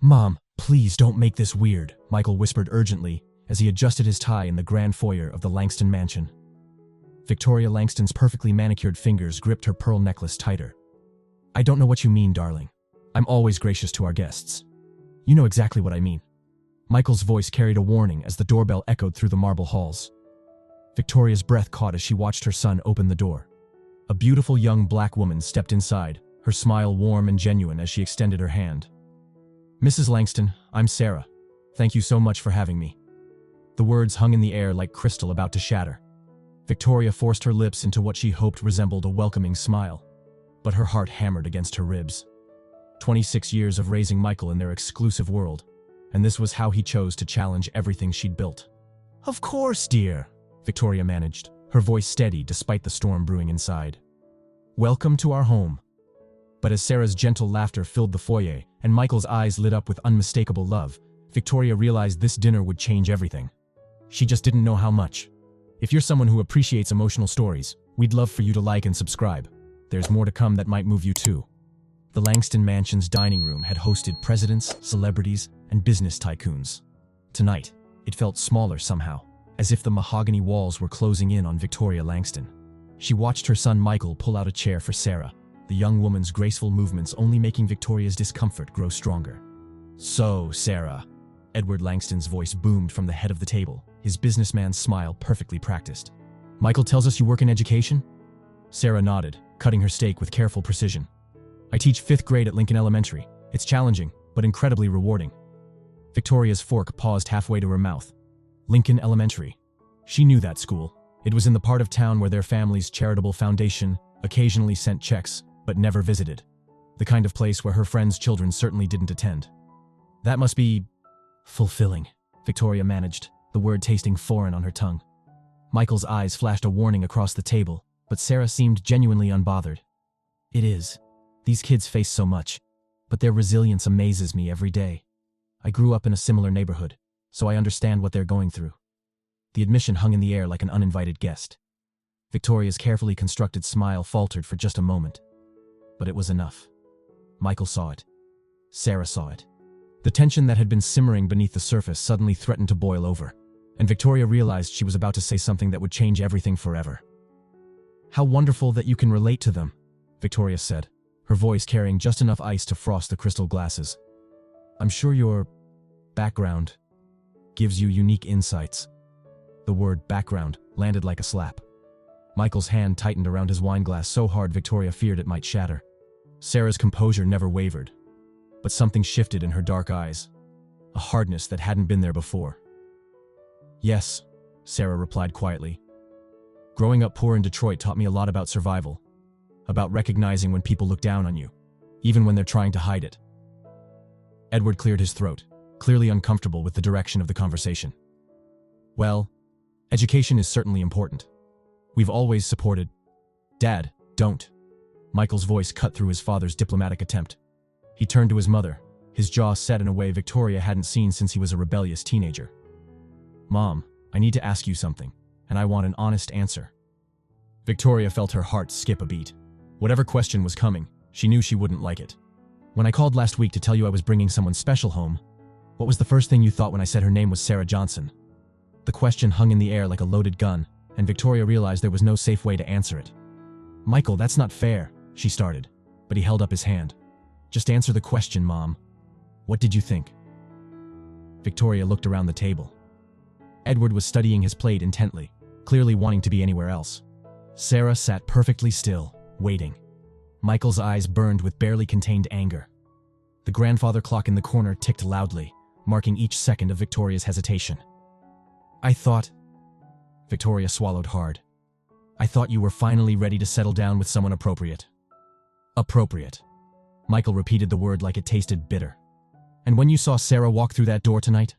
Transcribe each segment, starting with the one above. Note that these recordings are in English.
"Mom, please don't make this weird," Michael whispered urgently as he adjusted his tie in the grand foyer of the Langston mansion. Victoria Langston's perfectly manicured fingers gripped her pearl necklace tighter. "I don't know what you mean, darling. I'm always gracious to our guests. You know exactly what I mean." Michael's voice carried a warning as the doorbell echoed through the marble halls. Victoria's breath caught as she watched her son open the door. A beautiful young black woman stepped inside, her smile warm and genuine as she extended her hand. "Mrs. Langston, I'm Sarah. Thank you so much for having me." The words hung in the air like crystal about to shatter. Victoria forced her lips into what she hoped resembled a welcoming smile, but her heart hammered against her ribs. 26 years of raising Michael in their exclusive world, and this was how he chose to challenge everything she'd built. "Of course, dear," Victoria managed, her voice steady despite the storm brewing inside. "Welcome to our home." But as Sarah's gentle laughter filled the foyer and Michael's eyes lit up with unmistakable love, Victoria realized this dinner would change everything. She just didn't know how much. If you're someone who appreciates emotional stories, we'd love for you to like and subscribe. There's more to come that might move you too. The Langston Mansion's dining room had hosted presidents, celebrities, and business tycoons. Tonight, it felt smaller somehow, as if the mahogany walls were closing in on Victoria Langston. She watched her son Michael pull out a chair for Sarah, the young woman's graceful movements only making Victoria's discomfort grow stronger. "So, Sarah," Edward Langston's voice boomed from the head of the table, his businessman's smile perfectly practiced. "Michael tells us you work in education?" Sarah nodded, cutting her steak with careful precision. "I teach 5th grade at Lincoln Elementary. It's challenging, but incredibly rewarding." Victoria's fork paused halfway to her mouth. Lincoln Elementary. She knew that school. It was in the part of town where their family's charitable foundation occasionally sent checks, but never visited. The kind of place where her friends' children certainly didn't attend. "That must be fulfilling," Victoria managed, the word tasting foreign on her tongue. Michael's eyes flashed a warning across the table, but Sarah seemed genuinely unbothered. "It is. These kids face so much, but their resilience amazes me every day. I grew up in a similar neighborhood, so I understand what they're going through." The admission hung in the air like an uninvited guest. Victoria's carefully constructed smile faltered for just a moment. But it was enough. Michael saw it. Sarah saw it. The tension that had been simmering beneath the surface suddenly threatened to boil over, and Victoria realized she was about to say something that would change everything forever. "How wonderful that you can relate to them," Victoria said, her voice carrying just enough ice to frost the crystal glasses. "I'm sure your background gives you unique insights." The word background landed like a slap. Michael's hand tightened around his wineglass so hard Victoria feared it might shatter. Sarah's composure never wavered, but something shifted in her dark eyes, a hardness that hadn't been there before. "Yes," Sarah replied quietly. "Growing up poor in Detroit taught me a lot about survival, about recognizing when people look down on you, even when they're trying to hide it." Edward cleared his throat, clearly uncomfortable with the direction of the conversation. "Well, education is certainly important. We've always supported—" "Dad, don't." Michael's voice cut through his father's diplomatic attempt. He turned to his mother, his jaw set in a way Victoria hadn't seen since he was a rebellious teenager. "Mom, I need to ask you something, and I want an honest answer." Victoria felt her heart skip a beat. Whatever question was coming, she knew she wouldn't like it. "When I called last week to tell you I was bringing someone special home, what was the first thing you thought when I said her name was Sarah Johnson?" The question hung in the air like a loaded gun, and Victoria realized there was no safe way to answer it. "Michael, that's not fair," she started, but he held up his hand. "Just answer the question, Mom. What did you think?" Victoria looked around the table. Edward was studying his plate intently, clearly wanting to be anywhere else. Sarah sat perfectly still, waiting. Michael's eyes burned with barely contained anger. The grandfather clock in the corner ticked loudly, marking each second of Victoria's hesitation. "I thought—" Victoria swallowed hard. "I thought you were finally ready to settle down with someone appropriate." "Appropriate." Michael repeated the word like it tasted bitter. "And when you saw Sarah walk through that door tonight?"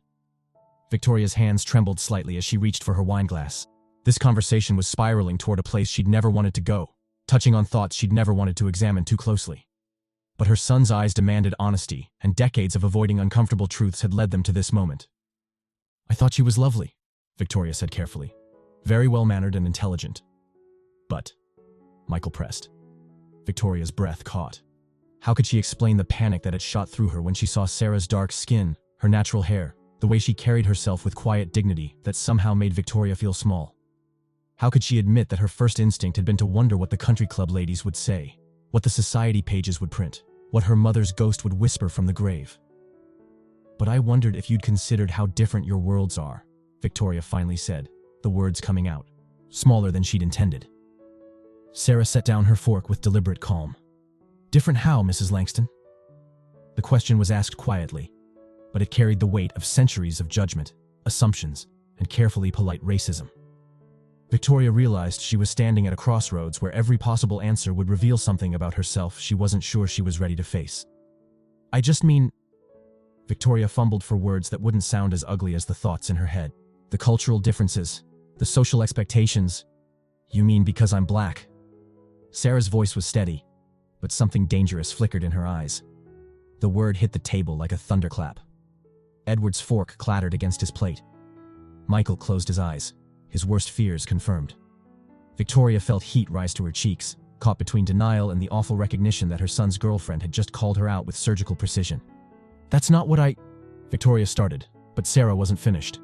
Victoria's hands trembled slightly as she reached for her wineglass. This conversation was spiraling toward a place she'd never wanted to go, touching on thoughts she'd never wanted to examine too closely. But her son's eyes demanded honesty, and decades of avoiding uncomfortable truths had led them to this moment. "I thought she was lovely," Victoria said carefully. "Very well-mannered and intelligent." "But," Michael pressed. Victoria's breath caught. How could she explain the panic that had shot through her when she saw Sarah's dark skin, her natural hair, the way she carried herself with quiet dignity that somehow made Victoria feel small? How could she admit that her first instinct had been to wonder what the country club ladies would say, what the society pages would print, what her mother's ghost would whisper from the grave? "But I wondered if you'd considered how different your worlds are," Victoria finally said, the words coming out, smaller than she'd intended. Sarah set down her fork with deliberate calm. "Different how, Mrs. Langston?" The question was asked quietly, but it carried the weight of centuries of judgment, assumptions, and carefully polite racism. Victoria realized she was standing at a crossroads where every possible answer would reveal something about herself she wasn't sure she was ready to face. "I just mean..." Victoria fumbled for words that wouldn't sound as ugly as the thoughts in her head. "The cultural differences, the social expectations. You mean because I'm black?" Sarah's voice was steady, but something dangerous flickered in her eyes. The word hit the table like a thunderclap. Edward's fork clattered against his plate. Michael closed his eyes, his worst fears confirmed. Victoria felt heat rise to her cheeks, caught between denial and the awful recognition that her son's girlfriend had just called her out with surgical precision. "That's not what I..." Victoria started, but Sarah wasn't finished.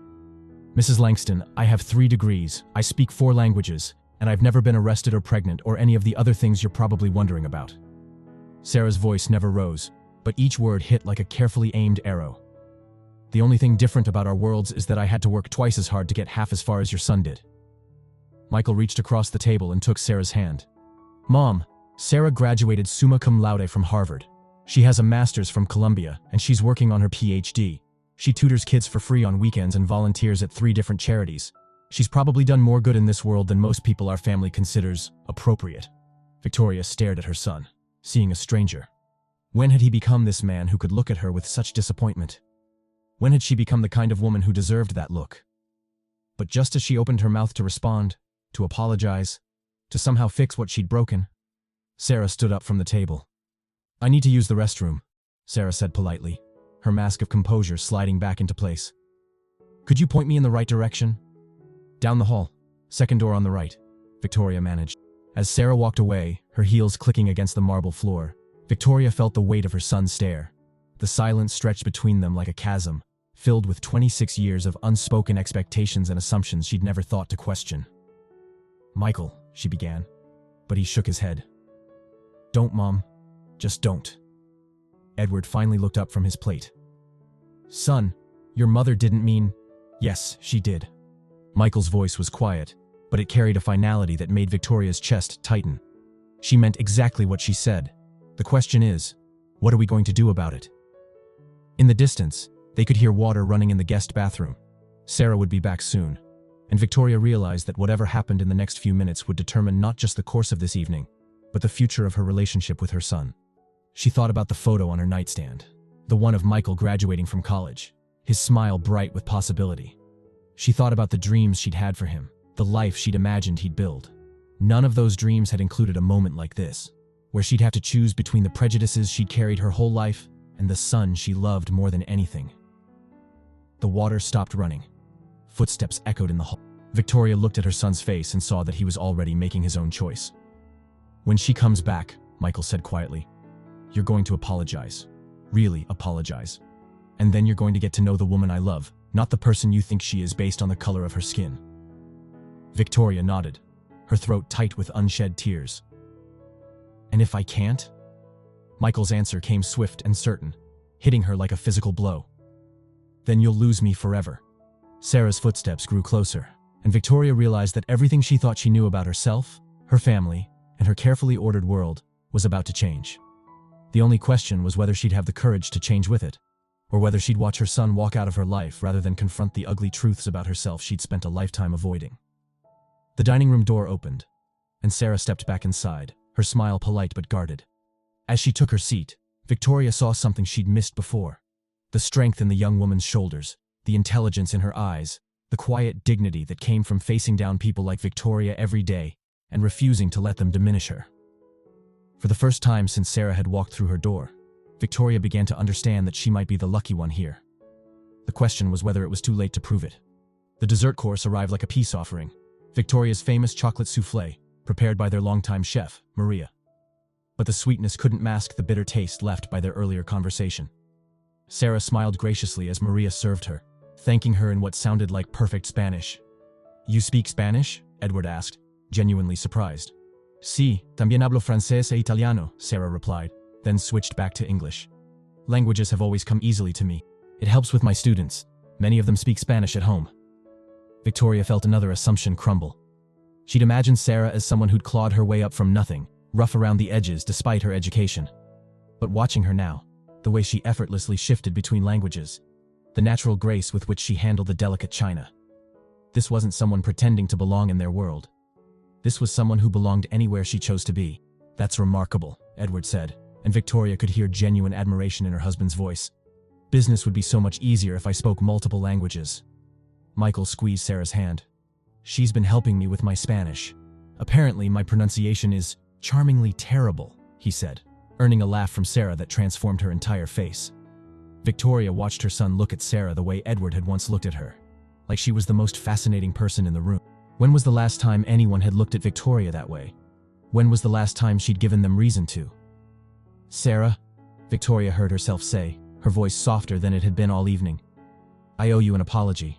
"Mrs. Langston, I have 3 degrees, I speak 4 languages, and I've never been arrested or pregnant or any of the other things you're probably wondering about." Sarah's voice never rose, but each word hit like a carefully aimed arrow. "The only thing different about our worlds is that I had to work twice as hard to get half as far as your son did." Michael reached across the table and took Sarah's hand. "Mom, Sarah graduated summa cum laude from Harvard. She has a master's from Columbia, and she's working on her PhD. She tutors kids for free on weekends and volunteers at 3 different charities. She's probably done more good in this world than most people our family considers appropriate." Victoria stared at her son, seeing a stranger. When had he become this man who could look at her with such disappointment? When had she become the kind of woman who deserved that look? But just as she opened her mouth to respond, to apologize, to somehow fix what she'd broken, Sarah stood up from the table. "I need to use the restroom," Sarah said politely, her mask of composure sliding back into place. "Could you point me in the right direction?" "Down the hall, second door on the right," Victoria managed. As Sarah walked away, her heels clicking against the marble floor, Victoria felt the weight of her son's stare. The silence stretched between them like a chasm, filled with 26 years of unspoken expectations and assumptions she'd never thought to question. "Michael," she began, but he shook his head. "Don't, Mom. Just don't." Edward finally looked up from his plate. "Son, your mother didn't mean..." "Yes, she did." Michael's voice was quiet, but it carried a finality that made Victoria's chest tighten. "She meant exactly what she said. The question is, what are we going to do about it?" In the distance, they could hear water running in the guest bathroom. Sarah would be back soon, and Victoria realized that whatever happened in the next few minutes would determine not just the course of this evening, but the future of her relationship with her son. She thought about the photo on her nightstand, the one of Michael graduating from college, his smile bright with possibility. She thought about the dreams she'd had for him, the life she'd imagined he'd build. None of those dreams had included a moment like this, where she'd have to choose between the prejudices she'd carried her whole life and the son she loved more than anything. The water stopped running. Footsteps echoed in the hall. Victoria looked at her son's face and saw that he was already making his own choice. "When she comes back," Michael said quietly, "you're going to apologize. Really apologize. And then you're going to get to know the woman I love, not the person you think she is based on the color of her skin." Victoria nodded, her throat tight with unshed tears. "And if I can't?" Michael's answer came swift and certain, hitting her like a physical blow. "Then you'll lose me forever." Sarah's footsteps grew closer, and Victoria realized that everything she thought she knew about herself, her family, and her carefully ordered world was about to change. The only question was whether she'd have the courage to change with it, or whether she'd watch her son walk out of her life rather than confront the ugly truths about herself she'd spent a lifetime avoiding. The dining room door opened, and Sarah stepped back inside, her smile polite but guarded. As she took her seat, Victoria saw something she'd missed before. The strength in the young woman's shoulders, the intelligence in her eyes, the quiet dignity that came from facing down people like Victoria every day and refusing to let them diminish her. For the first time since Sarah had walked through her door, Victoria began to understand that she might be the lucky one here. The question was whether it was too late to prove it. The dessert course arrived like a peace offering, Victoria's famous chocolate soufflé, prepared by their longtime chef, Maria. but the sweetness couldn't mask the bitter taste left by their earlier conversation. Sarah smiled graciously as Maria served her, thanking her in what sounded like perfect Spanish. "You speak Spanish?" Edward asked, genuinely surprised. "Sí, también hablo francés e italiano," Sarah replied, then switched back to English. "Languages have always come easily to me. It helps with my students. Many of them speak Spanish at home." Victoria felt another assumption crumble. She'd imagined Sarah as someone who'd clawed her way up from nothing, rough around the edges despite her education. But watching her now, the way she effortlessly shifted between languages, the natural grace with which she handled the delicate china. This wasn't someone pretending to belong in their world. This was someone who belonged anywhere she chose to be. "That's remarkable," Edward said, and Victoria could hear genuine admiration in her husband's voice. "Business would be so much easier if I spoke multiple languages." Michael squeezed Sarah's hand. "She's been helping me with my Spanish. Apparently, my pronunciation is charmingly terrible," he said, earning a laugh from Sarah that transformed her entire face. Victoria watched her son look at Sarah the way Edward had once looked at her, like she was the most fascinating person in the room. When was the last time anyone had looked at Victoria that way? When was the last time she'd given them reason to? "Sarah," Victoria heard herself say, her voice softer than it had been all evening. "I owe you an apology."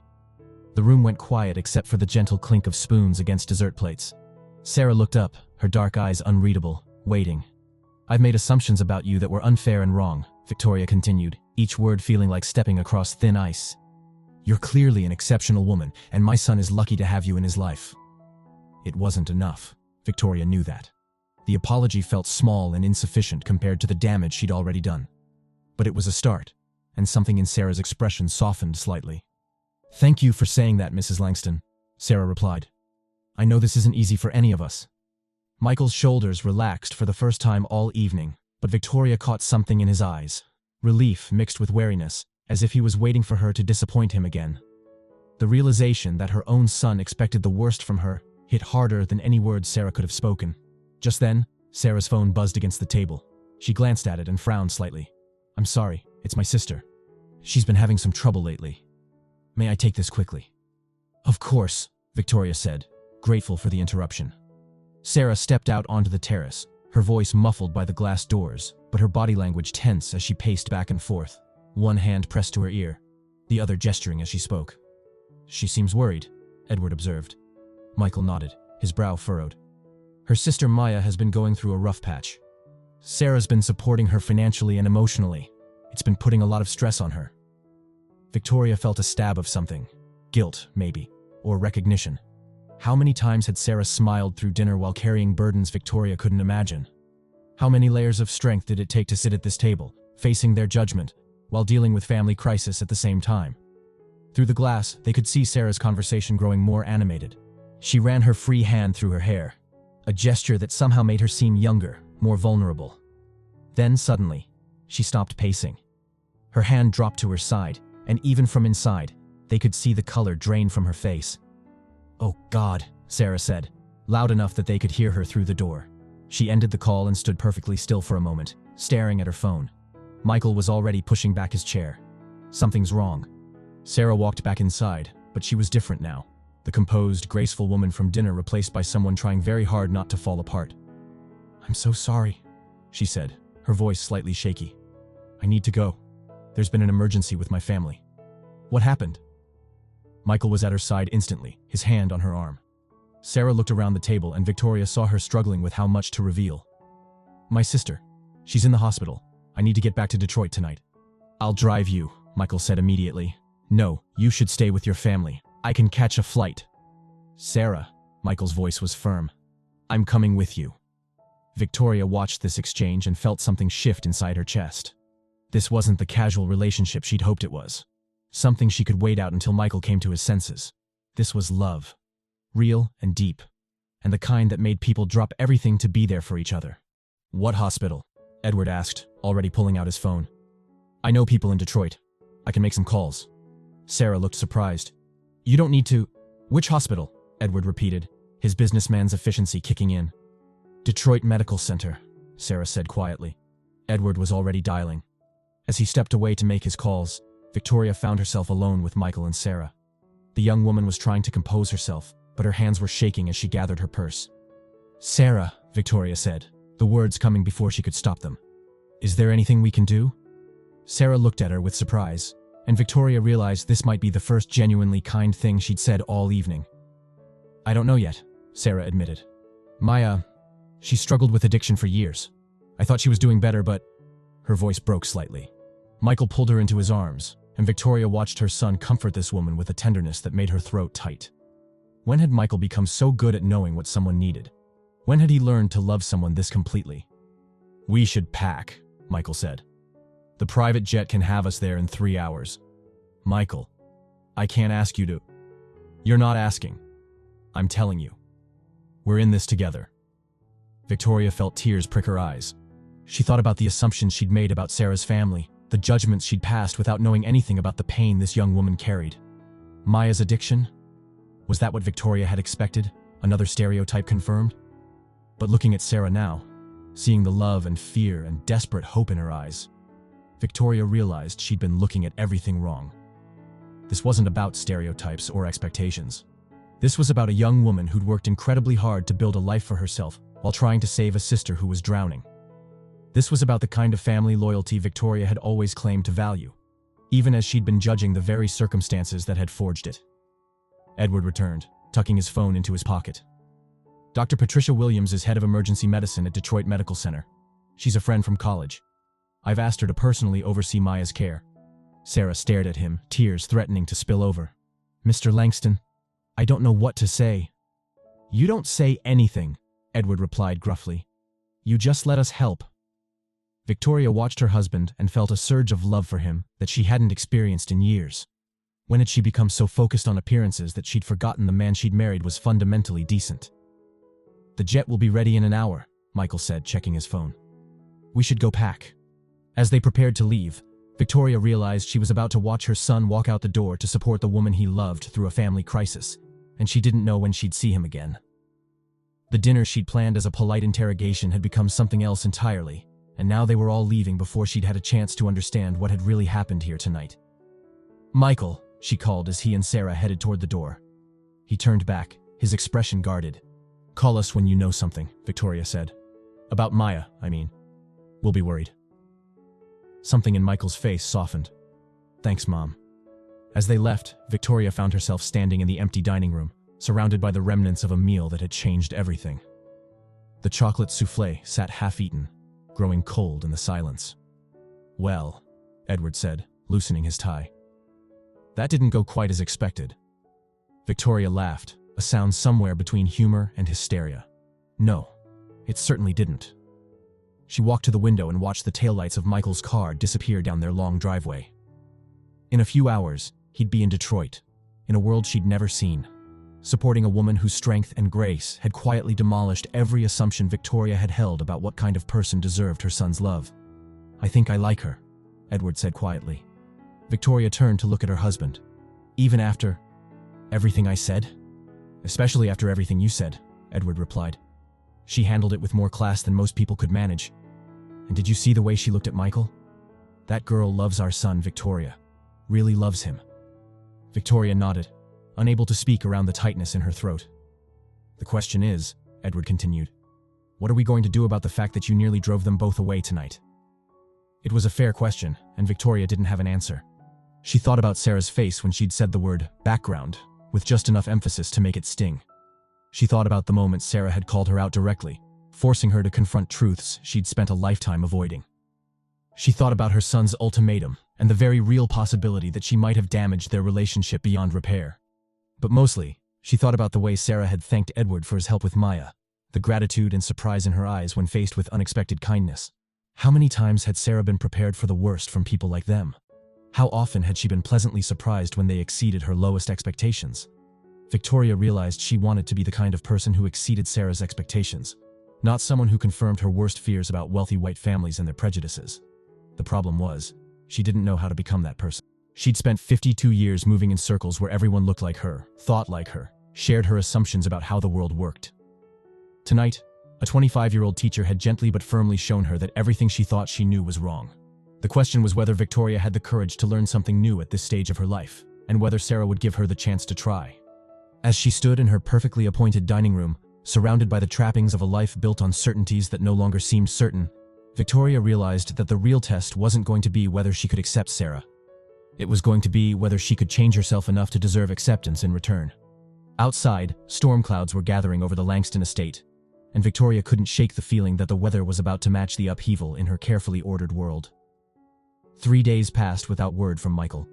The room went quiet except for the gentle clink of spoons against dessert plates. Sarah looked up, her dark eyes unreadable, waiting. "I've made assumptions about you that were unfair and wrong," Victoria continued, each word feeling like stepping across thin ice. "You're clearly an exceptional woman, and my son is lucky to have you in his life." It wasn't enough. Victoria knew that. The apology felt small and insufficient compared to the damage she'd already done. But it was a start, and something in Sarah's expression softened slightly. "Thank you for saying that, Mrs. Langston," Sarah replied. "I know this isn't easy for any of us." Michael's shoulders relaxed for the first time all evening, but Victoria caught something in his eyes, relief mixed with wariness, as if he was waiting for her to disappoint him again. The realization that her own son expected the worst from her hit harder than any words Sarah could have spoken. Just then, Sarah's phone buzzed against the table. She glanced at it and frowned slightly. "I'm sorry, it's my sister. She's been having some trouble lately. May I take this quickly?" "Of course," Victoria said, grateful for the interruption. Sarah stepped out onto the terrace, her voice muffled by the glass doors, but her body language tense as she paced back and forth, one hand pressed to her ear, the other gesturing as she spoke. "She seems worried," Edward observed. Michael nodded, his brow furrowed. "Her sister Maya has been going through a rough patch. Sarah's been supporting her financially and emotionally. It's been putting a lot of stress on her." Victoria felt a stab of something. Guilt, maybe, or recognition. How many times had Sarah smiled through dinner while carrying burdens Victoria couldn't imagine? How many layers of strength did it take to sit at this table, facing their judgment, while dealing with family crisis at the same time? Through the glass, they could see Sarah's conversation growing more animated. She ran her free hand through her hair, a gesture that somehow made her seem younger, more vulnerable. Then suddenly, she stopped pacing. Her hand dropped to her side, and even from inside, they could see the color drain from her face. "Oh God," Sarah said, loud enough that they could hear her through the door. She ended the call and stood perfectly still for a moment, staring at her phone. Michael was already pushing back his chair. "Something's wrong." Sarah walked back inside, but she was different now. The composed, graceful woman from dinner replaced by someone trying very hard not to fall apart. "I'm so sorry," she said, her voice slightly shaky. "I need to go. There's been an emergency with my family." "What happened?" Michael was at her side instantly, his hand on her arm. Sarah looked around the table and Victoria saw her struggling with how much to reveal. "My sister. She's in the hospital. I need to get back to Detroit tonight." "I'll drive you," Michael said immediately. "No, you should stay with your family. I can catch a flight." "Sarah," Michael's voice was firm. "I'm coming with you." Victoria watched this exchange and felt something shift inside her chest. This wasn't the casual relationship she'd hoped it was. Something she could wait out until Michael came to his senses. This was love. Real and deep. And the kind that made people drop everything to be there for each other. "What hospital?" Edward asked, already pulling out his phone. "I know people in Detroit. I can make some calls." Sarah looked surprised. "You don't need to—" "Which hospital?" Edward repeated, his businessman's efficiency kicking in. "Detroit Medical Center," Sarah said quietly. Edward was already dialing. As he stepped away to make his calls, Victoria found herself alone with Michael and Sarah. The young woman was trying to compose herself, but her hands were shaking as she gathered her purse. "Sarah," Victoria said, the words coming before she could stop them. Is there anything we can do? Sarah looked at her with surprise, and Victoria realized this might be the first genuinely kind thing she'd said all evening. I don't know yet, Sarah admitted. Maya, she struggled with addiction for years. I thought she was doing better, but... Her voice broke slightly. Michael pulled her into his arms, and Victoria watched her son comfort this woman with a tenderness that made her throat tight. When had Michael become so good at knowing what someone needed? When had he learned to love someone this completely? We should pack, Michael said. The private jet can have us there in 3 hours. Michael, I can't ask you to. You're not asking. I'm telling you. We're in this together. Victoria felt tears prick her eyes. She thought about the assumptions she'd made about Sarah's family, the judgments she'd passed without knowing anything about the pain this young woman carried. Maya's addiction? Was that what Victoria had expected? Another stereotype confirmed? But looking at Sarah now, seeing the love and fear and desperate hope in her eyes, Victoria realized she'd been looking at everything wrong. This wasn't about stereotypes or expectations. This was about a young woman who'd worked incredibly hard to build a life for herself while trying to save a sister who was drowning. This was about the kind of family loyalty Victoria had always claimed to value, even as she'd been judging the very circumstances that had forged it. Edward returned, tucking his phone into his pocket. Dr. Patricia Williams is head of emergency medicine at Detroit Medical Center. She's a friend from college. I've asked her to personally oversee Maya's care. Sarah stared at him, tears threatening to spill over. Mr. Langston, I don't know what to say. You don't say anything, Edward replied gruffly. You just let us help. Victoria watched her husband and felt a surge of love for him that she hadn't experienced in years. When had she become so focused on appearances that she'd forgotten the man she'd married was fundamentally decent? The jet will be ready in an hour, Michael said, checking his phone. We should go pack. As they prepared to leave, Victoria realized she was about to watch her son walk out the door to support the woman he loved through a family crisis, and she didn't know when she'd see him again. The dinner she'd planned as a polite interrogation had become something else entirely, and now they were all leaving before she'd had a chance to understand what had really happened here tonight. Michael, she called as he and Sarah headed toward the door. He turned back, his expression guarded. Call us when you know something, Victoria said. About Maya, I mean. We'll be worried. Something in Michael's face softened. Thanks, Mom. As they left, Victoria found herself standing in the empty dining room, surrounded by the remnants of a meal that had changed everything. The chocolate souffle sat half-eaten, growing cold in the silence. Well, Edward said, loosening his tie. That didn't go quite as expected. Victoria laughed, a sound somewhere between humor and hysteria. No, it certainly didn't. She walked to the window and watched the taillights of Michael's car disappear down their long driveway. In a few hours, he'd be in Detroit, in a world she'd never seen, supporting a woman whose strength and grace had quietly demolished every assumption Victoria had held about what kind of person deserved her son's love. I think I like her, Edward said quietly. Victoria turned to look at her husband. Even after everything I said? Especially after everything you said, Edward replied. She handled it with more class than most people could manage. And did you see the way she looked at Michael? That girl loves our son, Victoria. Really loves him. Victoria nodded, unable to speak around the tightness in her throat. The question is, Edward continued, what are we going to do about the fact that you nearly drove them both away tonight? It was a fair question, and Victoria didn't have an answer. She thought about Sarah's face when she'd said the word background, with just enough emphasis to make it sting. She thought about the moment Sarah had called her out directly, forcing her to confront truths she'd spent a lifetime avoiding. She thought about her son's ultimatum and the very real possibility that she might have damaged their relationship beyond repair. But mostly, she thought about the way Sarah had thanked Edward for his help with Maya, the gratitude and surprise in her eyes when faced with unexpected kindness. How many times had Sarah been prepared for the worst from people like them? How often had she been pleasantly surprised when they exceeded her lowest expectations? Victoria realized she wanted to be the kind of person who exceeded Sarah's expectations, not someone who confirmed her worst fears about wealthy white families and their prejudices. The problem was, she didn't know how to become that person. She'd spent 52 years moving in circles where everyone looked like her, thought like her, shared her assumptions about how the world worked. Tonight, a 25-year-old teacher had gently but firmly shown her that everything she thought she knew was wrong. The question was whether Victoria had the courage to learn something new at this stage of her life, and whether Sarah would give her the chance to try. As she stood in her perfectly appointed dining room, Surrounded by the trappings of a life built on certainties that no longer seemed certain, Victoria realized that the real test wasn't going to be whether she could accept Sarah. It was going to be whether she could change herself enough to deserve acceptance in return. Outside, storm clouds were gathering over the Langston estate, and Victoria couldn't shake the feeling that the weather was about to match the upheaval in her carefully ordered world. 3 days passed without word from Michael.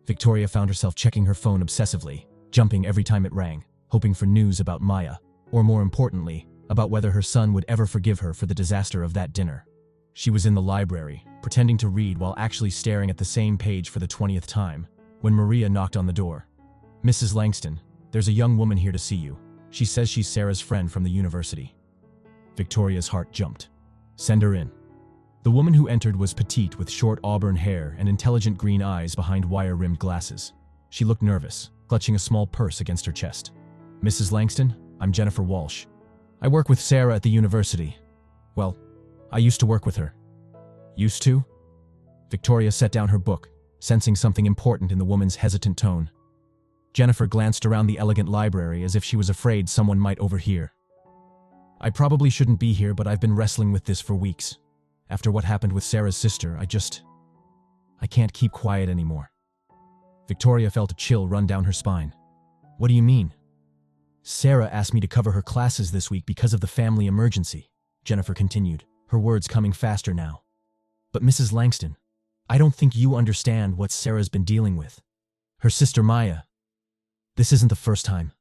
Victoria found herself checking her phone obsessively, jumping every time it rang, hoping for news about Maya, or more importantly, about whether her son would ever forgive her for the disaster of that dinner. She was in the library, pretending to read while actually staring at the same page for the 20th time, when Maria knocked on the door. "Mrs. Langston, there's a young woman here to see you. She says she's Sarah's friend from the university." Victoria's heart jumped. "Send her in." The woman who entered was petite with short auburn hair and intelligent green eyes behind wire-rimmed glasses. She looked nervous, clutching a small purse against her chest. "Mrs. Langston, I'm Jennifer Walsh. I work with Sarah at the university. Well, I used to work with her." "Used to?" Victoria set down her book, sensing something important in the woman's hesitant tone. Jennifer glanced around the elegant library as if she was afraid someone might overhear. "I probably shouldn't be here, but I've been wrestling with this for weeks. After what happened with Sarah's sister, I can't keep quiet anymore." Victoria felt a chill run down her spine. "What do you mean?" "Sarah asked me to cover her classes this week because of the family emergency," Jennifer continued, her words coming faster now. "But Mrs. Langston, I don't think you understand what Sarah's been dealing with. Her sister Maya. This isn't the first time."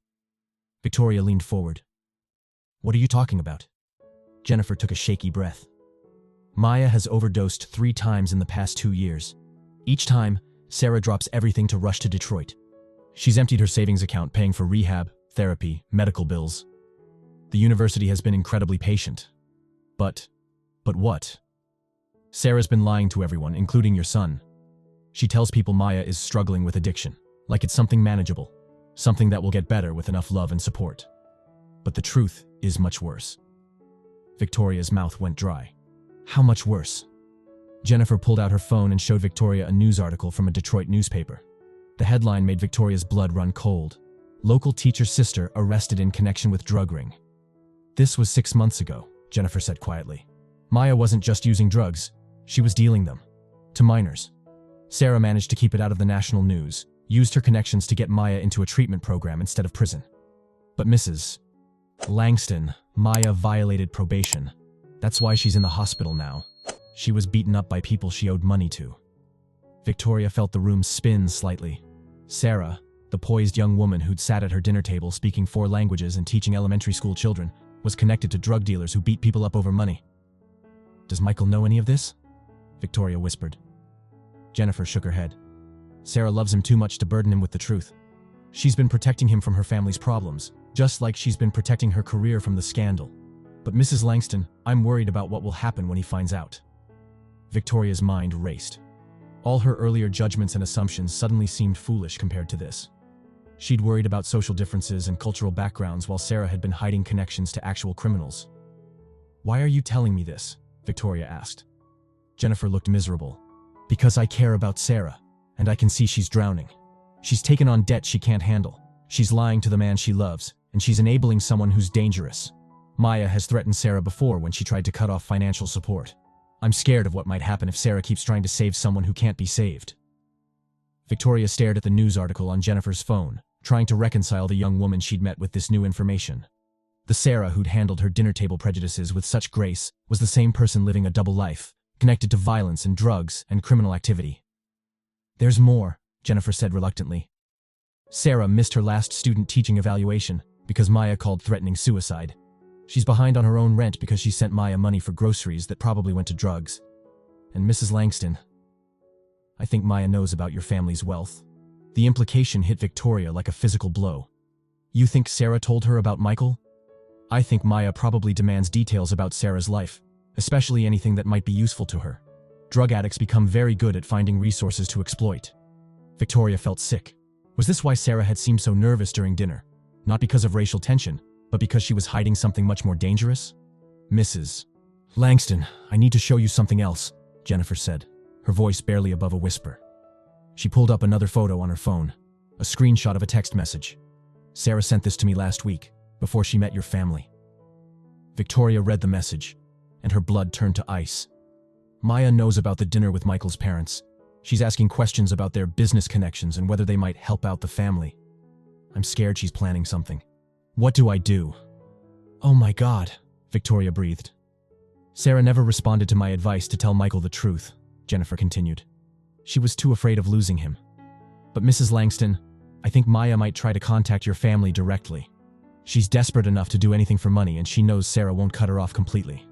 Victoria leaned forward. "What are you talking about?" Jennifer took a shaky breath. "Maya has overdosed 3 times in the past 2 years. Each time, Sarah drops everything to rush to Detroit. She's emptied her savings account paying for rehab, therapy, medical bills. The university has been incredibly patient. But what? Sarah's been lying to everyone, including your son. She tells people Maya is struggling with addiction, like it's something manageable, something that will get better with enough love and support. But the truth is much worse." Victoria's mouth went dry. "How much worse?" Jennifer pulled out her phone and showed Victoria a news article from a Detroit newspaper. The headline made Victoria's blood run cold. "Local teacher's sister arrested in connection with drug ring." "This was 6 months ago," Jennifer said quietly. "Maya wasn't just using drugs, she was dealing them. To minors. Sarah managed to keep it out of the national news, used her connections to get Maya into a treatment program instead of prison. But Mrs. Langston, Maya violated probation. That's why she's in the hospital now. She was beaten up by people she owed money to." Victoria felt the room spin slightly. Sarah, the poised young woman who'd sat at her dinner table speaking 4 languages and teaching elementary school children, was connected to drug dealers who beat people up over money. "Does Michael know any of this?" Victoria whispered. Jennifer shook her head. "Sarah loves him too much to burden him with the truth. She's been protecting him from her family's problems, just like she's been protecting her career from the scandal. But Mrs. Langston, I'm worried about what will happen when he finds out." Victoria's mind raced. All her earlier judgments and assumptions suddenly seemed foolish compared to this. She'd worried about social differences and cultural backgrounds while Sarah had been hiding connections to actual criminals. "Why are you telling me this?" Victoria asked. Jennifer looked miserable. "Because I care about Sarah, and I can see she's drowning. She's taken on debt she can't handle. She's lying to the man she loves, and she's enabling someone who's dangerous. Maya has threatened Sarah before when she tried to cut off financial support. I'm scared of what might happen if Sarah keeps trying to save someone who can't be saved." Victoria stared at the news article on Jennifer's phone, trying to reconcile the young woman she'd met with this new information. The Sarah who'd handled her dinner table prejudices with such grace was the same person living a double life, connected to violence and drugs and criminal activity. "There's more," Jennifer said reluctantly. "Sarah missed her last student teaching evaluation because Maya called threatening suicide. She's behind on her own rent because she sent Maya money for groceries that probably went to drugs. And Mrs. Langston, I think Maya knows about your family's wealth." The implication hit Victoria like a physical blow. "You think Sarah told her about Michael?" "I think Maya probably demands details about Sarah's life, especially anything that might be useful to her. Drug addicts become very good at finding resources to exploit." Victoria felt sick. Was this why Sarah had seemed so nervous during dinner? Not because of racial tension, but because she was hiding something much more dangerous? "Mrs. Langston, I need to show you something else," Jennifer said, her voice barely above a whisper. She pulled up another photo on her phone, a screenshot of a text message. "Sarah sent this to me last week. before she met your family." Victoria read the message, and her blood turned to ice. Maya knows about the dinner with Michael's parents. She's asking questions about their business connections and whether they might help out the family. I'm scared she's planning something. What do I do? "Oh my God," Victoria breathed. "Sarah never responded to my advice to tell Michael the truth," Jennifer continued. "She was too afraid of losing him. But Mrs. Langston, I think Maya might try to contact your family directly. She's desperate enough to do anything for money, and she knows Sarah won't cut her off completely."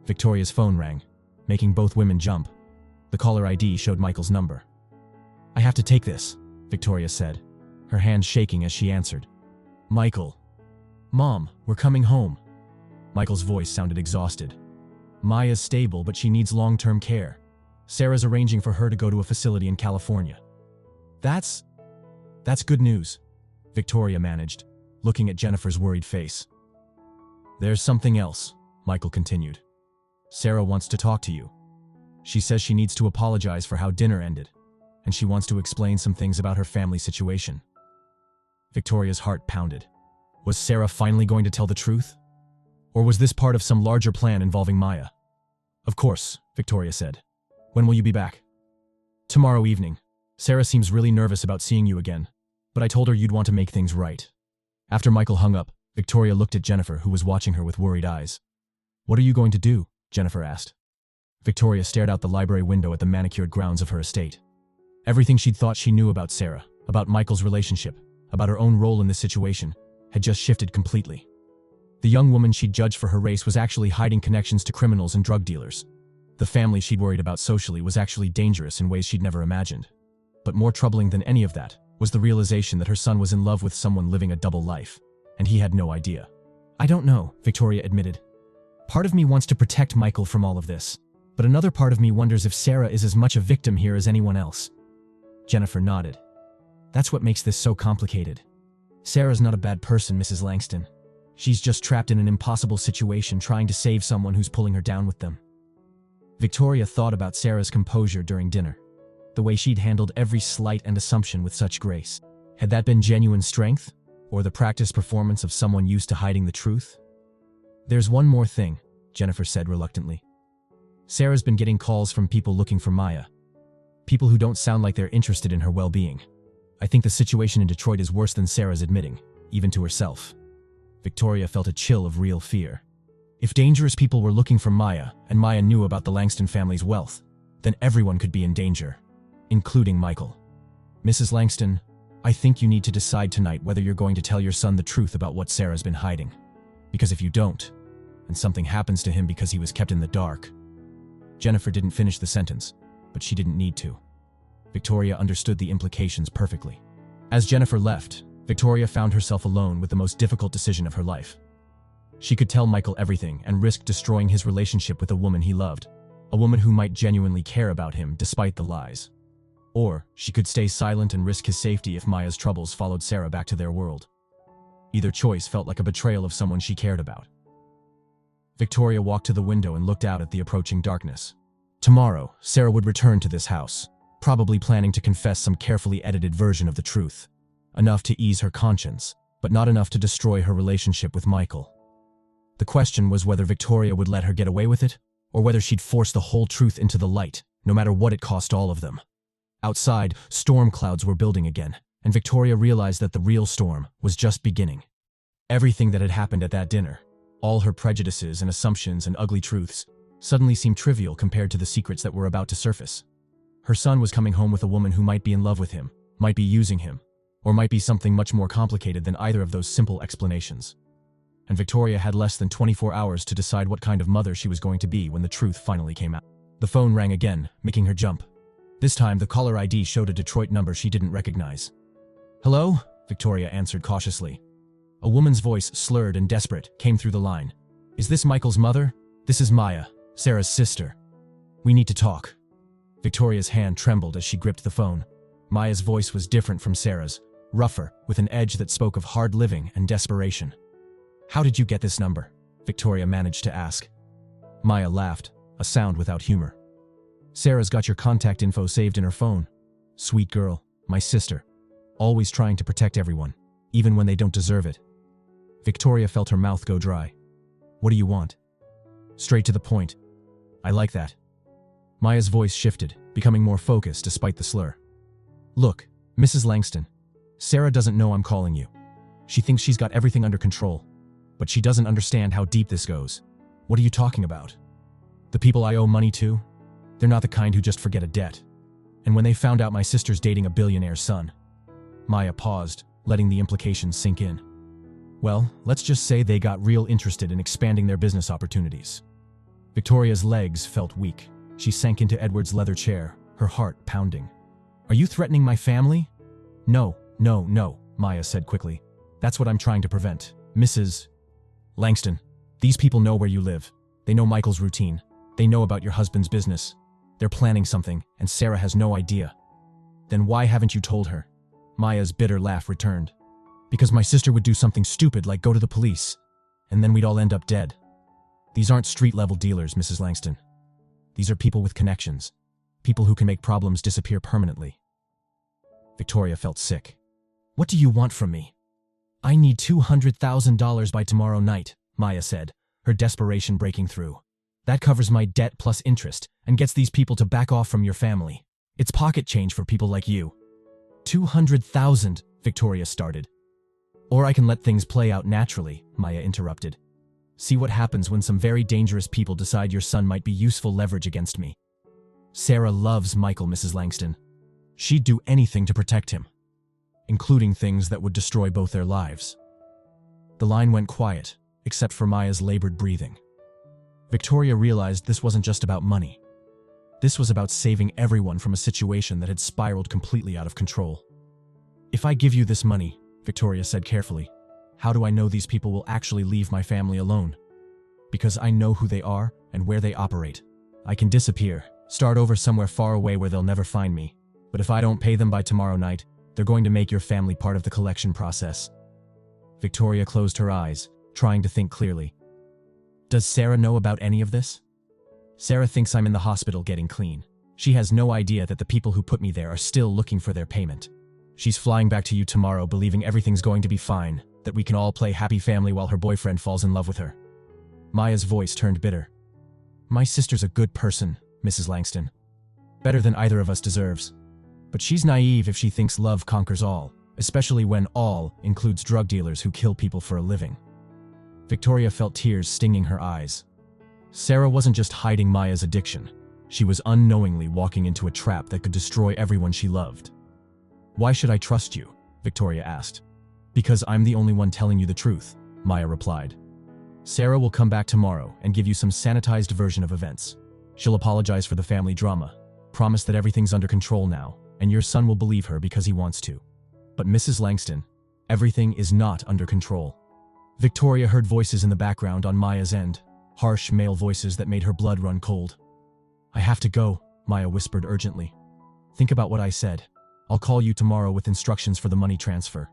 Victoria's phone rang, making both women jump. The caller ID showed Michael's number. "I have to take this," Victoria said, her hand shaking as she answered. "Michael." "Mom, we're coming home." Michael's voice sounded exhausted. "Maya's stable, but she needs long-term care. Sarah's arranging for her to go to a facility in California." That's good news," Victoria managed, looking at Jennifer's worried face. "There's something else," Michael continued. "Sarah wants to talk to you. She says she needs to apologize for how dinner ended, and she wants to explain some things about her family situation." Victoria's heart pounded. Was Sarah finally going to tell the truth? Or was this part of some larger plan involving Maya? "Of course," Victoria said. "When will you be back?" "Tomorrow evening. Sarah seems really nervous about seeing you again, but I told her you'd want to make things right." After Michael hung up, Victoria looked at Jennifer, who was watching her with worried eyes. "What are you going to do?" Jennifer asked. Victoria stared out the library window at the manicured grounds of her estate. Everything she'd thought she knew about Sarah, about Michael's relationship, about her own role in this situation, had just shifted completely. The young woman she'd judged for her race was actually hiding connections to criminals and drug dealers. The family she'd worried about socially was actually dangerous in ways she'd never imagined. But more troubling than any of that was the realization that her son was in love with someone living a double life, and he had no idea. "I don't know," Victoria admitted. "Part of me wants to protect Michael from all of this, but another part of me wonders if Sarah is as much a victim here as anyone else." Jennifer nodded. "That's what makes this so complicated. Sarah's not a bad person, Mrs. Langston. She's just trapped in an impossible situation trying to save someone who's pulling her down with them." Victoria thought about Sarah's composure during dinner, the way she'd handled every slight and assumption with such grace. Had that been genuine strength, or the practiced performance of someone used to hiding the truth? "There's one more thing," Jennifer said reluctantly. "Sarah's been getting calls from people looking for Maya. People who don't sound like they're interested in her well-being. I think the situation in Detroit is worse than Sarah's admitting, even to herself." Victoria felt a chill of real fear. If dangerous people were looking for Maya, and Maya knew about the Langston family's wealth, then everyone could be in danger, including Michael. "Mrs. Langston, I think you need to decide tonight whether you're going to tell your son the truth about what Sarah's been hiding. Because if you don't, and something happens to him because he was kept in the dark." Jennifer didn't finish the sentence, but she didn't need to. Victoria understood the implications perfectly. As Jennifer left, Victoria found herself alone with the most difficult decision of her life. She could tell Michael everything and risk destroying his relationship with a woman he loved, a woman who might genuinely care about him despite the lies. Or she could stay silent and risk his safety if Maya's troubles followed Sarah back to their world. Either choice felt like a betrayal of someone she cared about. Victoria walked to the window and looked out at the approaching darkness. Tomorrow, Sarah would return to this house, probably planning to confess some carefully edited version of the truth. Enough to ease her conscience, but not enough to destroy her relationship with Michael. The question was whether Victoria would let her get away with it, or whether she'd force the whole truth into the light, no matter what it cost all of them. Outside, storm clouds were building again, and Victoria realized that the real storm was just beginning. Everything that had happened at that dinner, all her prejudices and assumptions and ugly truths, suddenly seemed trivial compared to the secrets that were about to surface. Her son was coming home with a woman who might be in love with him, might be using him, or might be something much more complicated than either of those simple explanations. And Victoria had less than 24 hours to decide what kind of mother she was going to be when the truth finally came out. The phone rang again, making her jump. This time, the caller ID showed a Detroit number she didn't recognize. "Hello?" Victoria answered cautiously. A woman's voice, slurred and desperate, came through the line. "Is this Michael's mother? This is Maya, Sarah's sister. We need to talk." Victoria's hand trembled as she gripped the phone. Maya's voice was different from Sarah's, rougher, with an edge that spoke of hard living and desperation. "How did you get this number?" Victoria managed to ask. Maya laughed, a sound without humor. "Sarah's got your contact info saved in her phone. Sweet girl, my sister. Always trying to protect everyone, even when they don't deserve it." Victoria felt her mouth go dry. What do you want? Straight to the point. I like that. Maya's voice shifted, becoming more focused despite the slur. Look, Mrs. Langston, Sarah doesn't know I'm calling you. She thinks she's got everything under control, but she doesn't understand how deep this goes. What are you talking about? The people I owe money to? They're not the kind who just forget a debt. And when they found out my sister's dating a billionaire's son. Maya paused, letting the implications sink in. Well, let's just say they got real interested in expanding their business opportunities. Victoria's legs felt weak. She sank into Edward's leather chair, her heart pounding. Are you threatening my family? No, Maya said quickly. That's what I'm trying to prevent. Mrs. Langston, these people know where you live. They know Michael's routine. They know about your husband's business. They're planning something, and Sarah has no idea. Then why haven't you told her? Maya's bitter laugh returned. Because my sister would do something stupid like go to the police, and then we'd all end up dead. These aren't street-level dealers, Mrs. Langston. These are people with connections. People who can make problems disappear permanently. Victoria felt sick. What do you want from me? I need $200,000 by tomorrow night, Maya said, her desperation breaking through. That covers my debt plus interest and gets these people to back off from your family. It's pocket change for people like you. 200,000, Victoria started. Or I can let things play out naturally, Maya interrupted. See what happens when some very dangerous people decide your son might be useful leverage against me. Sarah loves Michael, Mrs. Langston. She'd do anything to protect him, including things that would destroy both their lives. The line went quiet, except for Maya's labored breathing. Victoria realized this wasn't just about money. This was about saving everyone from a situation that had spiraled completely out of control. If I give you this money, Victoria said carefully, how do I know these people will actually leave my family alone? Because I know who they are and where they operate. I can disappear, start over somewhere far away where they'll never find me. But if I don't pay them by tomorrow night, they're going to make your family part of the collection process. Victoria closed her eyes, trying to think clearly. Does Sarah know about any of this? Sarah thinks I'm in the hospital getting clean. She has no idea that the people who put me there are still looking for their payment. She's flying back to you tomorrow believing everything's going to be fine, that we can all play happy family while her boyfriend falls in love with her. Maya's voice turned bitter. My sister's a good person, Mrs. Langston. Better than either of us deserves. But she's naive if she thinks love conquers all, especially when all includes drug dealers who kill people for a living. Victoria felt tears stinging her eyes. Sarah wasn't just hiding Maya's addiction. She was unknowingly walking into a trap that could destroy everyone she loved. Why should I trust you? Victoria asked. Because I'm the only one telling you the truth, Maya replied. Sarah will come back tomorrow and give you some sanitized version of events. She'll apologize for the family drama, promise that everything's under control now, and your son will believe her because he wants to. But Mrs. Langston, everything is not under control. Victoria heard voices in the background on Maya's end, harsh male voices that made her blood run cold. I have to go, Maya whispered urgently. Think about what I said. I'll call you tomorrow with instructions for the money transfer.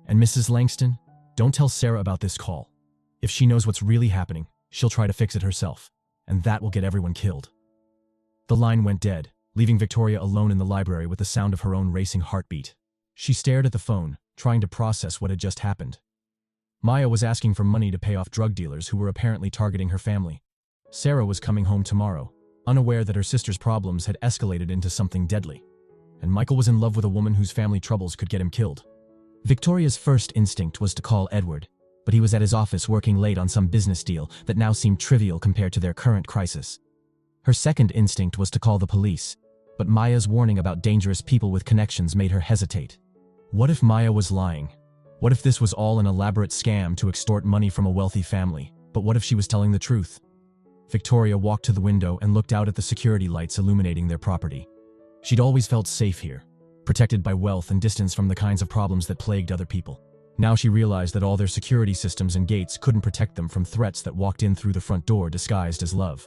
And Mrs. Langston, don't tell Sarah about this call. If she knows what's really happening, she'll try to fix it herself, and that will get everyone killed. The line went dead, leaving Victoria alone in the library with the sound of her own racing heartbeat. She stared at the phone, trying to process what had just happened. Maya was asking for money to pay off drug dealers who were apparently targeting her family. Sarah was coming home tomorrow, unaware that her sister's problems had escalated into something deadly. And Michael was in love with a woman whose family troubles could get him killed. Victoria's first instinct was to call Edward, but he was at his office working late on some business deal that now seemed trivial compared to their current crisis. Her second instinct was to call the police, but Maya's warning about dangerous people with connections made her hesitate. What if Maya was lying? What if this was all an elaborate scam to extort money from a wealthy family? But what if she was telling the truth? Victoria walked to the window and looked out at the security lights illuminating their property. She'd always felt safe here, protected by wealth and distance from the kinds of problems that plagued other people. Now she realized that all their security systems and gates couldn't protect them from threats that walked in through the front door disguised as love.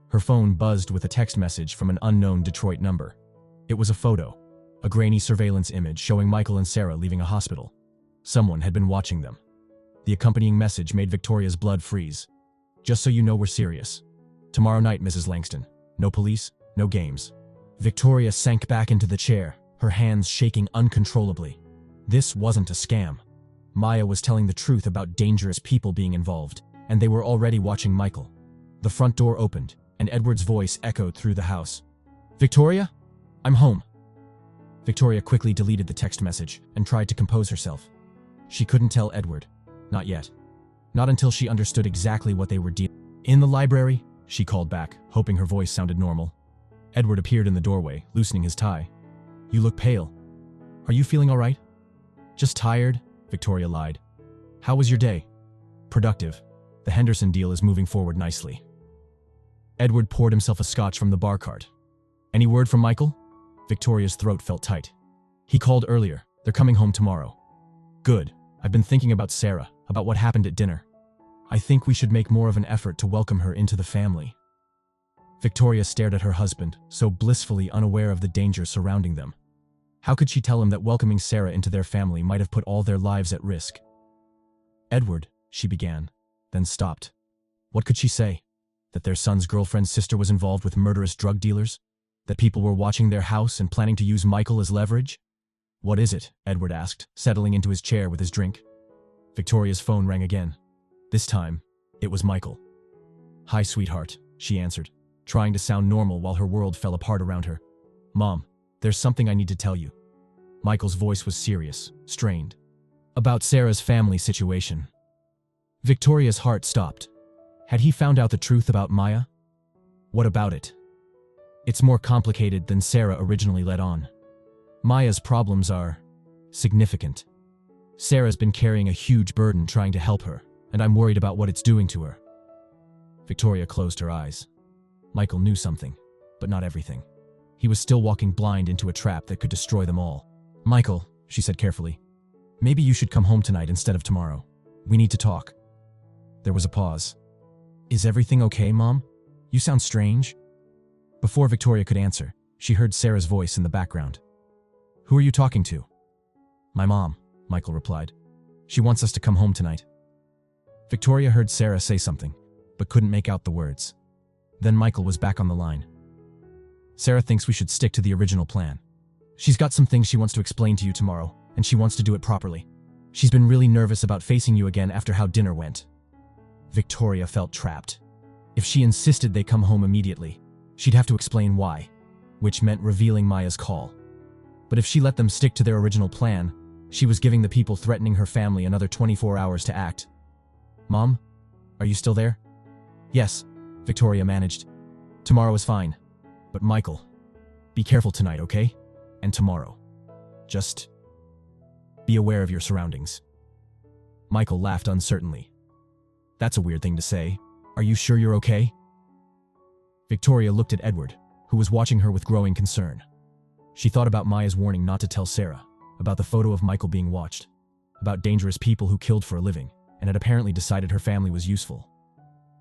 Her phone buzzed with a text message from an unknown Detroit number. It was a photo, a grainy surveillance image showing Michael and Sarah leaving a hospital. Someone had been watching them. The accompanying message made Victoria's blood freeze. Just so you know, we're serious. Tomorrow night, Mrs. Langston. No police, no games. Victoria sank back into the chair, her hands shaking uncontrollably. This wasn't a scam. Maya was telling the truth about dangerous people being involved, and they were already watching Michael. The front door opened, and Edward's voice echoed through the house. "Victoria? I'm home." Victoria quickly deleted the text message and tried to compose herself. She couldn't tell Edward. Not yet. Not until she understood exactly what they were dealing. "In the library?" she called back, hoping her voice sounded normal. Edward appeared in the doorway, loosening his tie. "You look pale. Are you feeling all right?" "Just tired," Victoria lied. "How was your day?" "Productive. The Henderson deal is moving forward nicely." Edward poured himself a scotch from the bar cart. "Any word from Michael?" Victoria's throat felt tight. "He called earlier. They're coming home tomorrow." "Good. I've been thinking about Sarah, about what happened at dinner. I think we should make more of an effort to welcome her into the family." Victoria stared at her husband, so blissfully unaware of the danger surrounding them. How could she tell him that welcoming Sarah into their family might have put all their lives at risk? "Edward," she began, then stopped. What could she say? That their son's girlfriend's sister was involved with murderous drug dealers? That people were watching their house and planning to use Michael as leverage? "What is it?" Edward asked, settling into his chair with his drink. Victoria's phone rang again. This time, it was Michael. "Hi, sweetheart," she answered, trying to sound normal while her world fell apart around her. "Mom, there's something I need to tell you." Michael's voice was serious, strained. "About Sarah's family situation." Victoria's heart stopped. Had he found out the truth about Maya? What about it? "It's more complicated than Sarah originally let on. Maya's problems are significant. Sarah's been carrying a huge burden trying to help her, and I'm worried about what it's doing to her." Victoria closed her eyes. Michael knew something, but not everything. He was still walking blind into a trap that could destroy them all. "Michael," she said carefully, "maybe you should come home tonight instead of tomorrow. We need to talk." There was a pause. "Is everything okay, Mom? You sound strange." Before Victoria could answer, she heard Sarah's voice in the background. "Who are you talking to?" "My mom," Michael replied. "She wants us to come home tonight." Victoria heard Sarah say something, but couldn't make out the words. Then Michael was back on the line. "Sarah thinks we should stick to the original plan. She's got some things she wants to explain to you tomorrow, and she wants to do it properly. She's been really nervous about facing you again after how dinner went." Victoria felt trapped. If she insisted they come home immediately, she'd have to explain why, which meant revealing Maya's call. But if she let them stick to their original plan, she was giving the people threatening her family another 24 hours to act. "Mom, are you still there?" "Yes," Victoria managed. "Tomorrow is fine. But Michael, be careful tonight, okay? And tomorrow. Just be aware of your surroundings." Michael laughed uncertainly. "That's a weird thing to say. Are you sure you're okay?" Victoria looked at Edward, who was watching her with growing concern. She thought about Maya's warning not to tell Sarah, about the photo of Michael being watched, about dangerous people who killed for a living, and had apparently decided her family was useful.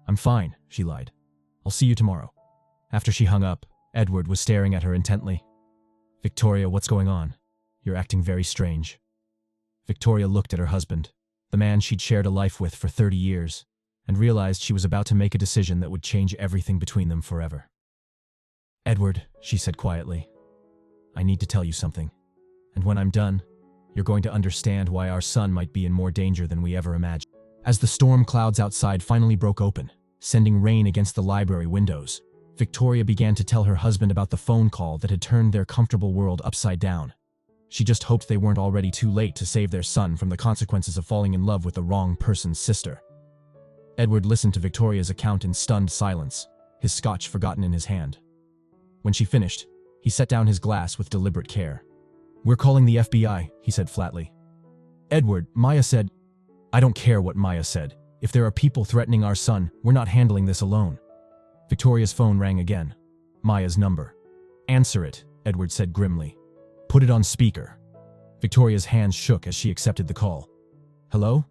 "I'm fine," she lied. "I'll see you tomorrow." After she hung up, Edward was staring at her intently. "Victoria, what's going on? You're acting very strange." Victoria looked at her husband, the man she'd shared a life with for 30 years, and realized she was about to make a decision that would change everything between them forever. "Edward," she said quietly, "I need to tell you something. And when I'm done, you're going to understand why our son might be in more danger than we ever imagined." As the storm clouds outside finally broke open, sending rain against the library windows, Victoria began to tell her husband about the phone call that had turned their comfortable world upside down. She just hoped they weren't already too late to save their son from the consequences of falling in love with the wrong person's sister. Edward listened to Victoria's account in stunned silence, his scotch forgotten in his hand. When she finished, he set down his glass with deliberate care. "We're calling the FBI," he said flatly. "Edward, Maya said—" "I don't care what Maya said. If there are people threatening our son, we're not handling this alone." Victoria's phone rang again. Maya's number. "Answer it," Edward said grimly. "Put it on speaker." Victoria's hands shook as she accepted the call. "Hello?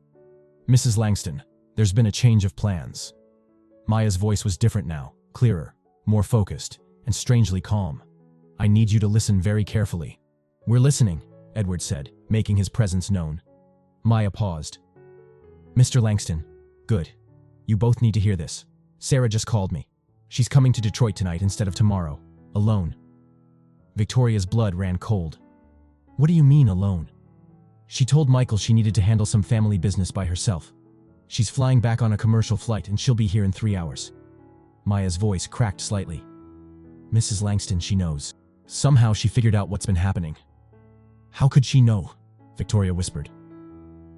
Mrs. Langston, there's been a change of plans." Maya's voice was different now, clearer, more focused, and strangely calm. "I need you to listen very carefully." "We're listening," Edward said, making his presence known. Maya paused. "Mr. Langston, good. You both need to hear this. Sarah just called me. She's coming to Detroit tonight instead of tomorrow, alone." Victoria's blood ran cold. "What do you mean, alone?" She told Michael she needed to handle some family business by herself. She's flying back on a commercial flight and she'll be here in 3 hours. Maya's voice cracked slightly. Mrs. Langston, she knows. Somehow she figured out what's been happening. How could she know? Victoria whispered.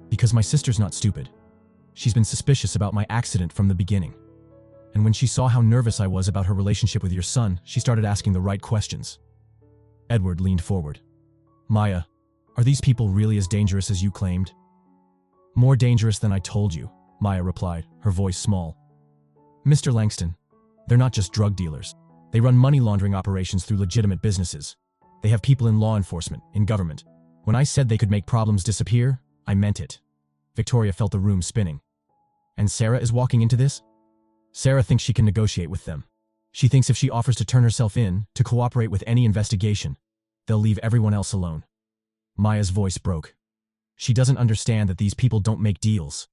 Because my sister's not stupid. She's been suspicious about my accident from the beginning. And when she saw how nervous I was about her relationship with your son, she started asking the right questions. Edward leaned forward. Maya, are these people really as dangerous as you claimed? More dangerous than I told you, Maya replied, her voice small. Mr. Langston, they're not just drug dealers. They run money laundering operations through legitimate businesses. They have people in law enforcement, in government. When I said they could make problems disappear, I meant it. Victoria felt the room spinning. And Sarah is walking into this? Sarah thinks she can negotiate with them. She thinks if she offers to turn herself in, to cooperate with any investigation, they'll leave everyone else alone. Maya's voice broke. She doesn't understand that these people don't make deals.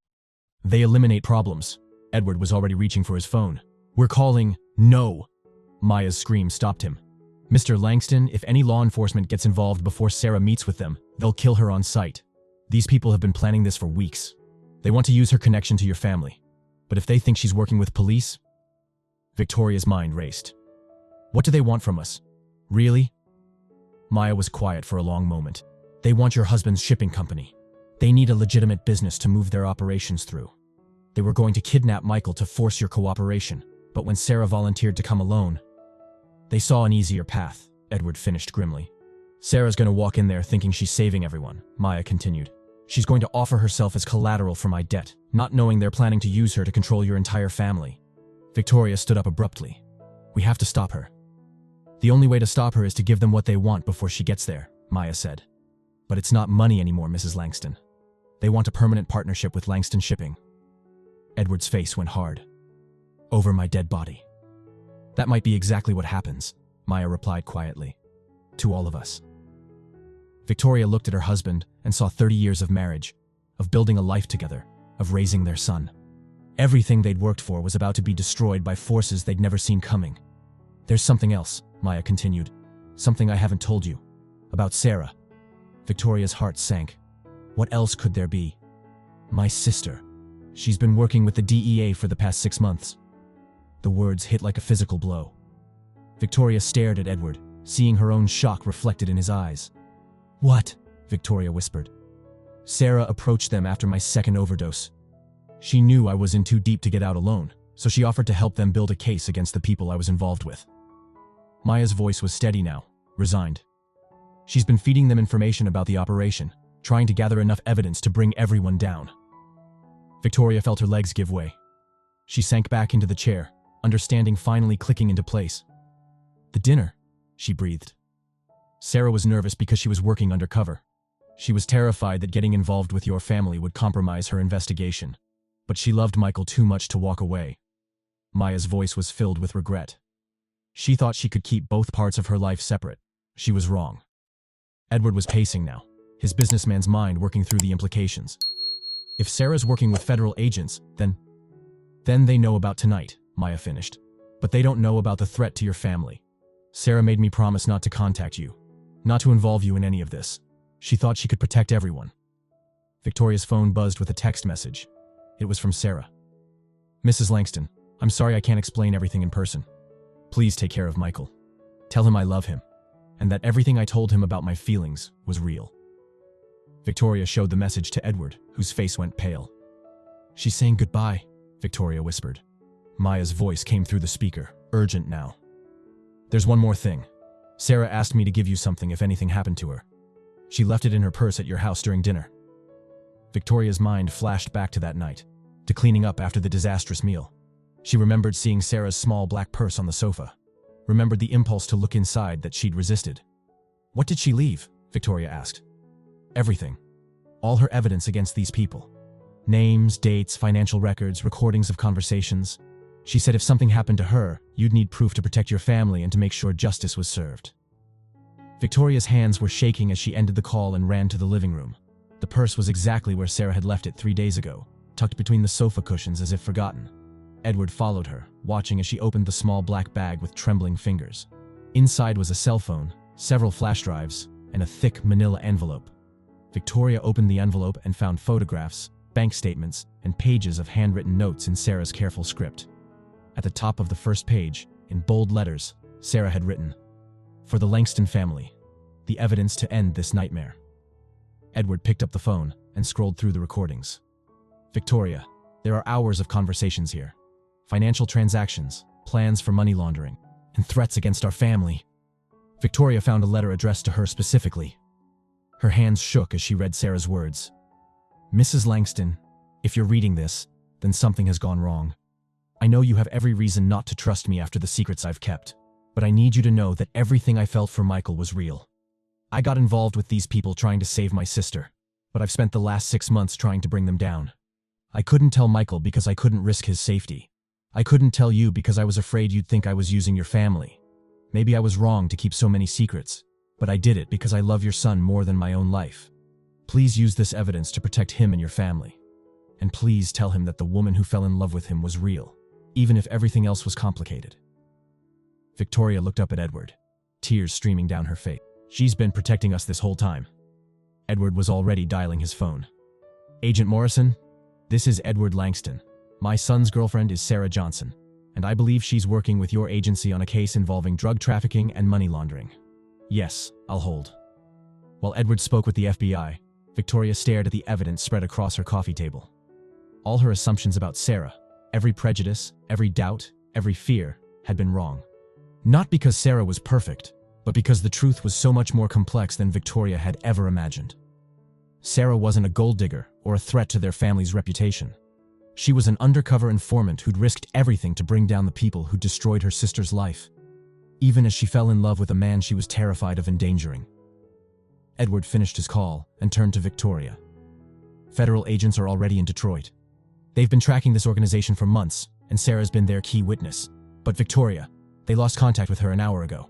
They eliminate problems. Edward was already reaching for his phone. We're calling, no! Maya's scream stopped him. Mr. Langston, if any law enforcement gets involved before Sarah meets with them, they'll kill her on sight. These people have been planning this for weeks. They want to use her connection to your family. But if they think she's working with police? Victoria's mind raced. What do they want from us? Really? Maya was quiet for a long moment. They want your husband's shipping company. They need a legitimate business to move their operations through. They were going to kidnap Michael to force your cooperation, but when Sarah volunteered to come alone, they saw an easier path, Edward finished grimly. Sarah's going to walk in there thinking she's saving everyone, Maya continued. She's going to offer herself as collateral for my debt, not knowing they're planning to use her to control your entire family. Victoria stood up abruptly. We have to stop her. The only way to stop her is to give them what they want before she gets there, Maya said. But it's not money anymore, Mrs. Langston. They want a permanent partnership with Langston Shipping. Edward's face went hard. Over my dead body. That might be exactly what happens, Maya replied quietly. To all of us. Victoria looked at her husband and saw 30 years of marriage, of building a life together, of raising their son. Everything they'd worked for was about to be destroyed by forces they'd never seen coming. There's something else, Maya continued. Something I haven't told you. About Sarah. Victoria's heart sank. What else could there be? My sister. She's been working with the DEA for the past 6 months. The words hit like a physical blow. Victoria stared at Edward, seeing her own shock reflected in his eyes. What? Victoria whispered. Sarah approached them after my second overdose. She knew I was in too deep to get out alone, so she offered to help them build a case against the people I was involved with. Maya's voice was steady now, resigned. She's been feeding them information about the operation, trying to gather enough evidence to bring everyone down. Victoria felt her legs give way. She sank back into the chair, understanding finally clicking into place. The dinner, she breathed. Sarah was nervous because she was working undercover. She was terrified that getting involved with your family would compromise her investigation. But she loved Michael too much to walk away. Maya's voice was filled with regret. She thought she could keep both parts of her life separate. She was wrong. Edward was pacing now, his businessman's mind working through the implications. If Sarah's working with federal agents, then they know about tonight, Maya finished. But they don't know about the threat to your family. Sarah made me promise not to contact you, not to involve you in any of this. She thought she could protect everyone. Victoria's phone buzzed with a text message. It was from Sarah. Mrs. Langston, I'm sorry I can't explain everything in person. Please take care of Michael. Tell him I love him, and that everything I told him about my feelings was real. Victoria showed the message to Edward, whose face went pale. She's saying goodbye, Victoria whispered. Maya's voice came through the speaker, urgent now. There's one more thing. Sarah asked me to give you something if anything happened to her. She left it in her purse at your house during dinner. Victoria's mind flashed back to that night, to cleaning up after the disastrous meal. She remembered seeing Sarah's small black purse on the sofa, remembered the impulse to look inside that she'd resisted. What did she leave? Victoria asked. Everything. All her evidence against these people. Names, dates, financial records, recordings of conversations. She said if something happened to her, you'd need proof to protect your family and to make sure justice was served. Victoria's hands were shaking as she ended the call and ran to the living room. The purse was exactly where Sarah had left it 3 days ago, tucked between the sofa cushions as if forgotten. Edward followed her, watching as she opened the small black bag with trembling fingers. Inside was a cell phone, several flash drives, and a thick manila envelope. Victoria opened the envelope and found photographs, bank statements, and pages of handwritten notes in Sarah's careful script. At the top of the first page, in bold letters, Sarah had written, "For the Langston family, the evidence to end this nightmare." Edward picked up the phone and scrolled through the recordings. "Victoria, there are hours of conversations here. Financial transactions, plans for money laundering, and threats against our family." Victoria found a letter addressed to her specifically. Her hands shook as she read Sarah's words. "Mrs. Langston, if you're reading this, then something has gone wrong. I know you have every reason not to trust me after the secrets I've kept, but I need you to know that everything I felt for Michael was real. I got involved with these people trying to save my sister, but I've spent the last 6 months trying to bring them down. I couldn't tell Michael because I couldn't risk his safety. I couldn't tell you because I was afraid you'd think I was using your family. Maybe I was wrong to keep so many secrets, but I did it because I love your son more than my own life. Please use this evidence to protect him and your family. And please tell him that the woman who fell in love with him was real, even if everything else was complicated." Victoria looked up at Edward, tears streaming down her face. "She's been protecting us this whole time." Edward was already dialing his phone. "Agent Morrison, this is Edward Langston. My son's girlfriend is Sarah Johnson, and I believe she's working with your agency on a case involving drug trafficking and money laundering." "Yes, I'll hold." While Edward spoke with the FBI, Victoria stared at the evidence spread across her coffee table. All her assumptions about Sarah, every prejudice, every doubt, every fear, had been wrong. Not because Sarah was perfect, but because the truth was so much more complex than Victoria had ever imagined. Sarah wasn't a gold digger or a threat to their family's reputation. She was an undercover informant who'd risked everything to bring down the people who destroyed her sister's life, even as she fell in love with a man she was terrified of endangering. Edward finished his call and turned to Victoria. "Federal agents are already in Detroit. They've been tracking this organization for months, and Sarah's been their key witness. But Victoria, they lost contact with her an hour ago."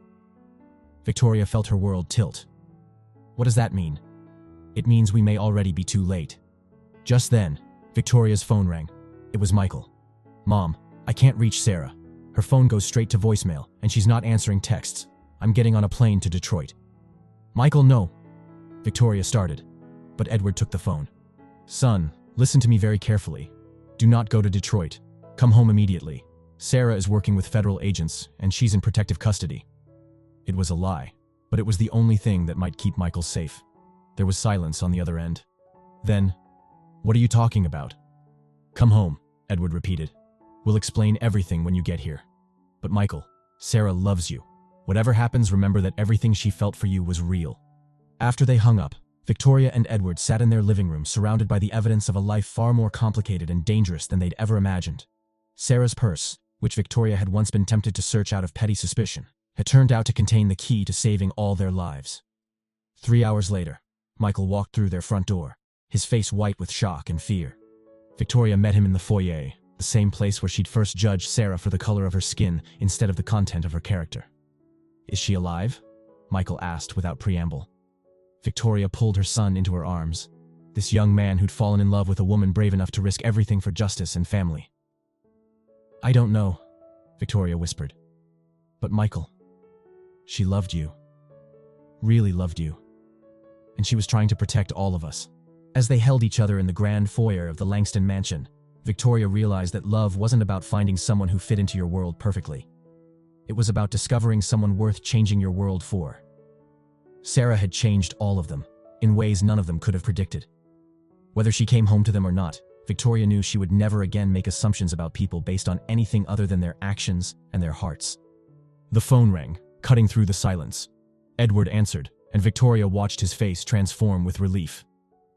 Victoria felt her world tilt. "What does that mean?" "It means we may already be too late." Just then, Victoria's phone rang. It was Michael. "Mom, I can't reach Sarah. Her phone goes straight to voicemail, and she's not answering texts. I'm getting on a plane to Detroit." "Michael, no." Victoria started, but Edward took the phone. "Son, listen to me very carefully. Do not go to Detroit. Come home immediately. Sarah is working with federal agents, and she's in protective custody." It was a lie, but it was the only thing that might keep Michael safe. There was silence on the other end. Then, "What are you talking about?" "Come home," Edward repeated. "We'll explain everything when you get here. But Michael, Sarah loves you. Whatever happens, remember that everything she felt for you was real." After they hung up, Victoria and Edward sat in their living room surrounded by the evidence of a life far more complicated and dangerous than they'd ever imagined. Sarah's purse, which Victoria had once been tempted to search out of petty suspicion, had turned out to contain the key to saving all their lives. 3 hours later, Michael walked through their front door, his face white with shock and fear. Victoria met him in the foyer, the same place where she'd first judged Sarah for the color of her skin instead of the content of her character. "Is she alive?" Michael asked without preamble. Victoria pulled her son into her arms, this young man who'd fallen in love with a woman brave enough to risk everything for justice and family. "I don't know," Victoria whispered. "But Michael, she loved you. Really loved you. And she was trying to protect all of us." As they held each other in the grand foyer of the Langston mansion, Victoria realized that love wasn't about finding someone who fit into your world perfectly. It was about discovering someone worth changing your world for. Sarah had changed all of them, in ways none of them could have predicted. Whether she came home to them or not, Victoria knew she would never again make assumptions about people based on anything other than their actions and their hearts. The phone rang, cutting through the silence. Edward answered, and Victoria watched his face transform with relief.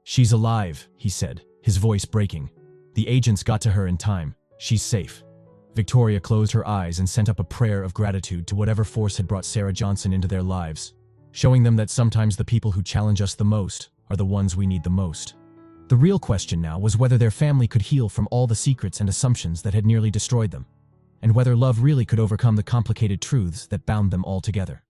"She's alive," he said, his voice breaking. "The agents got to her in time. She's safe." Victoria closed her eyes and sent up a prayer of gratitude to whatever force had brought Sarah Johnson into their lives, showing them that sometimes the people who challenge us the most are the ones we need the most. The real question now was whether their family could heal from all the secrets and assumptions that had nearly destroyed them, and whether love really could overcome the complicated truths that bound them all together.